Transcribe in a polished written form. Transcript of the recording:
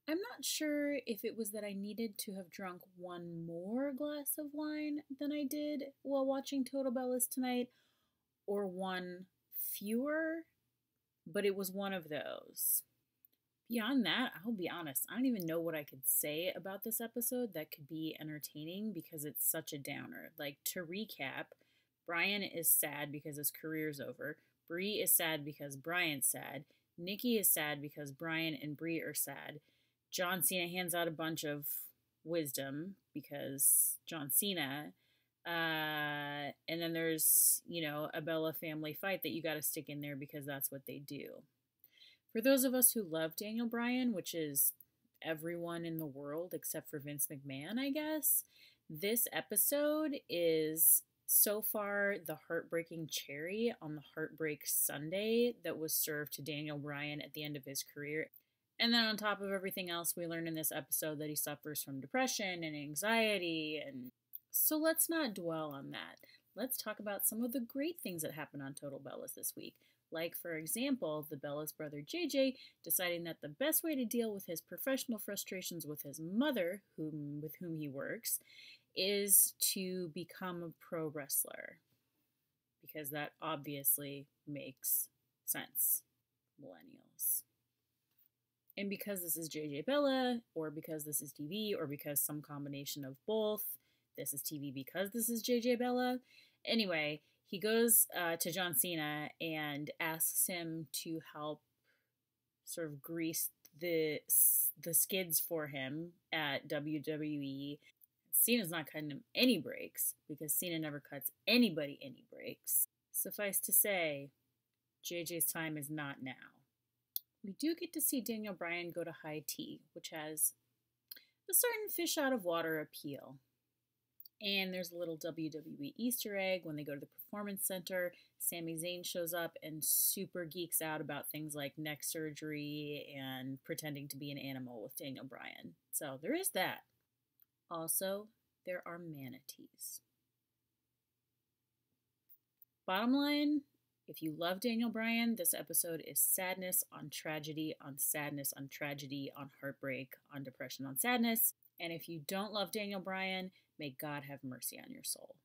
I'm not sure if it was that I needed to have drunk one more glass of wine than I did while watching Total Bellas tonight, or one fewer, but it was one of those. Beyond that, I'll be honest, I don't even know what I could say about this episode that could be entertaining because it's such a downer. Like, to recap, Brian is sad because his career's over. Bree is sad because Brian's sad. Nikki is sad because Brian and Bree are sad. John Cena hands out a bunch of wisdom because John Cena. And then there's, a Bella family fight that you got to stick in there because that's what they do. For those of us who love Daniel Bryan, which is everyone in the world except for Vince McMahon, I guess, this episode is so far the heartbreaking cherry on the heartbreak sundae that was served to Daniel Bryan at the end of his career. And then on top of everything else, we learn in this episode that he suffers from depression and anxiety. And so let's not dwell on that. Let's talk about some of the great things that happened on Total Bellas this week. Like, for example, the Bella's brother JJ deciding that the best way to deal with his professional frustrations with his mother, with whom he works, is to become a pro wrestler. Because that obviously makes sense. Millennials. And because this is JJ Bella, or because this is TV, or because some combination of both, this is TV because this is JJ Bella. Anyway, he goes to John Cena and asks him to help sort of grease the skids for him at WWE. Cena's not cutting him any breaks because Cena never cuts anybody any breaks. Suffice to say, JJ's time is not now. We do get to see Daniel Bryan go to high tea, which has a certain fish out of water appeal. And there's a little WWE Easter egg when they go to the Performance Center. Sami Zayn shows up and super geeks out about things like neck surgery and pretending to be an animal with Daniel Bryan. So there is that. Also, there are manatees. Bottom line, if you love Daniel Bryan, this episode is sadness on tragedy on sadness on tragedy on heartbreak on depression on sadness. And if you don't love Daniel Bryan, may God have mercy on your soul.